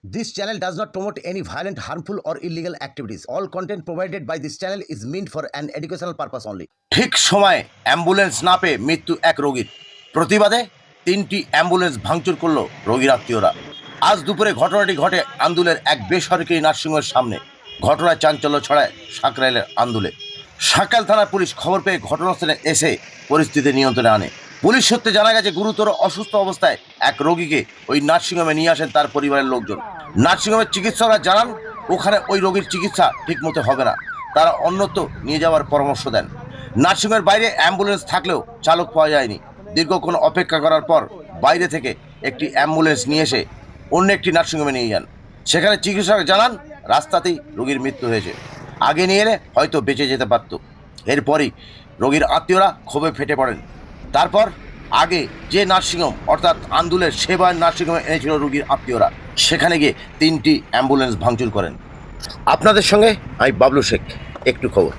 This channel does not promote any violent, harmful, or illegal activities. All content provided by this channel is meant for an educational purpose only. ঠিক সময়ে ambulance না পেয়ে মৃত্যু এক রোগীর। প্রতিবাদে 3টি অ্যাম্বুলেন্স ভাঙচুর করল রোগীর আত্মীয়রা। আজ দুপুরে ঘটনাটি ঘটে আন্দুলের এক বেসরকারি নার্সিংহোমের সামনে। ঘটনায় চাঞ্চল্য ছড়ায় সাকরাইলের আন্দুলে। সাকাল থানার পুলিশ খবর পেয়ে ঘটনাস্থলে এসে পরিস্থিতি নিয়ন্ত্রণে আনে। পুলিশ সূত্রে জানা গেছে গুরুতর অসুস্থ অবস্থায় এক রোগীকে ওই নার্সিংহোমে নিয়ে আসেন তার পরিবারের লোকজন। নার্সিংহোমের চিকিৎসকরা জানান ওখানে ওই রোগীর চিকিৎসা ঠিকমতো হবে না, তারা অন্যত্র নিয়ে যাওয়ার পরামর্শ দেন। নার্সিংহোমের বাইরে অ্যাম্বুলেন্স থাকলেও চালক পাওয়া যায়নি। দীর্ঘক্ষণ অপেক্ষা করার পর বাইরে থেকে একটি অ্যাম্বুলেন্স নিয়ে এসে অন্য একটি নার্সিংহোমে নিয়ে যান। সেখানে চিকিৎসকরা জানান রাস্তাতেই রোগীর মৃত্যু হয়েছে, আগে নিয়ে এলে হয়তো বেঁচে যেতে পারত। এরপরই রোগীর আত্মীয়রা ক্ষোভে ফেটে পড়েন। তারপর আগে যে নার্সিংহোম অর্থাৎ আন্দুলের সেবায় নার্সিংহোমে এনেছিল রোগীর আত্মীয়রা, সেখানে গিয়ে 3টি অ্যাম্বুলেন্স ভাঙচুর করেন। আপনাদের সঙ্গে আমি বাবলু শেখ, একটু খবর।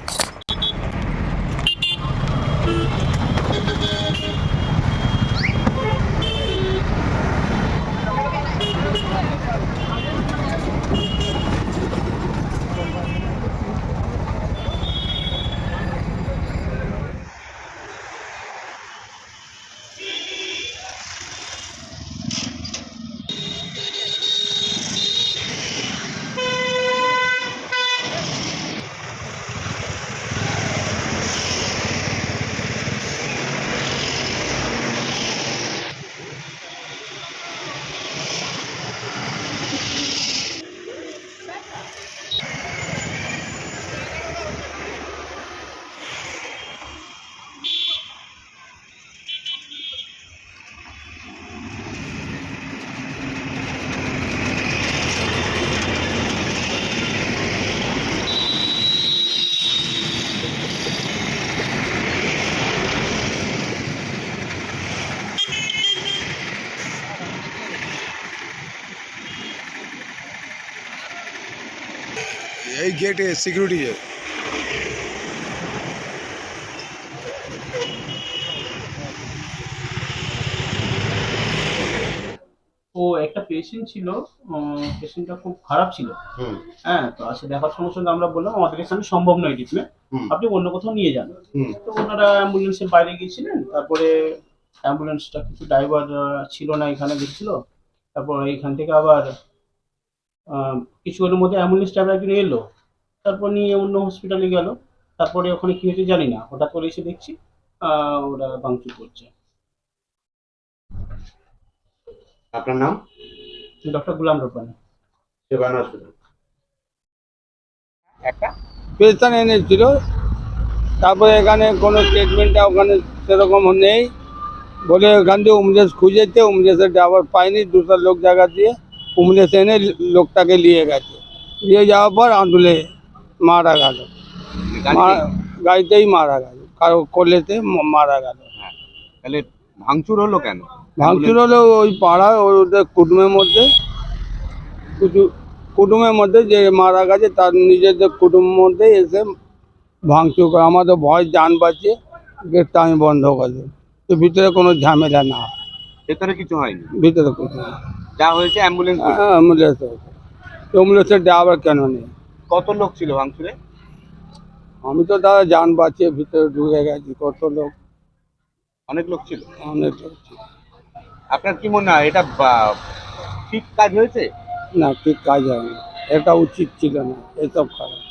এই গেটে সিকিউরিটি है। ও একটা পেশেন্ট ছিল, পেশেন্টটা খুব খারাপ ছিল। হ্যাঁ, তো আসে দেখার সঙ্গে সঙ্গে আমরা বললাম আমাদের এখানে সম্ভব নয় ট্রিটমেন্ট, আপনি অন্য কোথাও নিয়ে যান। তো ওনারা অ্যাম্বুলেন্সের বাইরে গিয়েছিলেন, তারপরে অ্যাম্বুলেন্সটা কিছু ড্রাইভার ছিল না, এখানে দেখছিল। তারপর এইখান থেকে আবার কিছুক্ষণের মধ্যে অ্যাম্বুলেন্স ড্রাইভার একজন এলো, তারপর নিয়ে অন্য হসপিটালে গেল। তারপরে ওখানে কি হয়েছে জানি না, হঠাৎ করে এসে দেখছি ওরা ভাঙচুর করছে। আপনার নাম? ডক্টর গুলাম রব্বানী, সেবায়ন হসপিটাল। একটা পেশেন্ট এনেছিল, তারপরে এখানে কোনো ট্রিটমেন্টটা ওখানে সেরকম নেই বলে ওখান থেকে অ্যাম্বুলেন্স খুঁজেছে, অ্যাম্বুলেন্সের ড্রাইভার পায়নি, দুটো লোক জায়গা দিয়ে অ্যাম্বুলেন্স এনে লোকটাকে নিয়ে গেছে। নিয়ে যাওয়ার পর আন্দুলে মারা গেল, গাড়িতেই মারা গেল, কারো কোলেতে মারা গেল। তাহলে ভাঙচুর হলো কেন? ভাঙচুর হলো ওই পাড়ায় ওদের কুটুমের মধ্যে যে মারা গেছে তার নিজেদের কুটুমের মধ্যে এসে ভাঙচুর করে। আমাদের ভয় জান বাঁচিয়ে গেটটা আমি বন্ধ করে, তো ভিতরে কোনো ঝামেলা না, ভেতরে কিছু হয়নি? ভিতরে কিছু না, যা হয়েছে অ্যাম্বুলেন্স। অ্যাম্বুলেন্সের ড্রাইভার কেন নেই? কত লোক ছিল ভাঙচুরে? আমি তো দাদা জান বাঁচিয়ে ভিতরে ঢুকে গেছি। কত লোক? অনেক লোক ছিল। অনেক লোক ছিল। আপনার কি মনে হয় এটা ঠিক কাজ হয়েছে? না, ঠিক কাজ হয়নি, এটা উচিত ছিল না, এসব খারাপ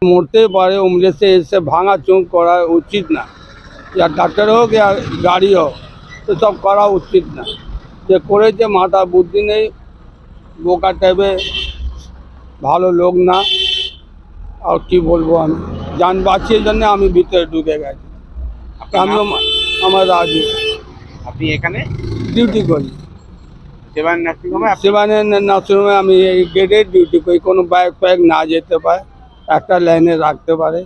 মরতে পারে। অ্যাম্বুলেন্সে এসে ভাঙা চোখ করা উচিত না, या ডাক্তার হোক या গাড়ি হোক, এসব করা উচিত না। যে করেছে মাথা বুদ্ধি নেই, বোকা টাইপের, ভালো লোক না। আর কি বলবো, আমি যান বাঁচিয়ে জন্য আমি ভিতরে ঢুকে গেছি। আমিও আমার রাজু, আপনি এখানে ডিউটি করি সেবায়ন নার্সিংহোমে? সেবানের নার্সিংহোমে আমি এই গেটে ডিউটি করি। কোনো বাইক ফাইক না যেতে পারে, একটা লাইনে রাখতে পারে,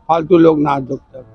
ফালতু লোক না ঢুকতে পারে।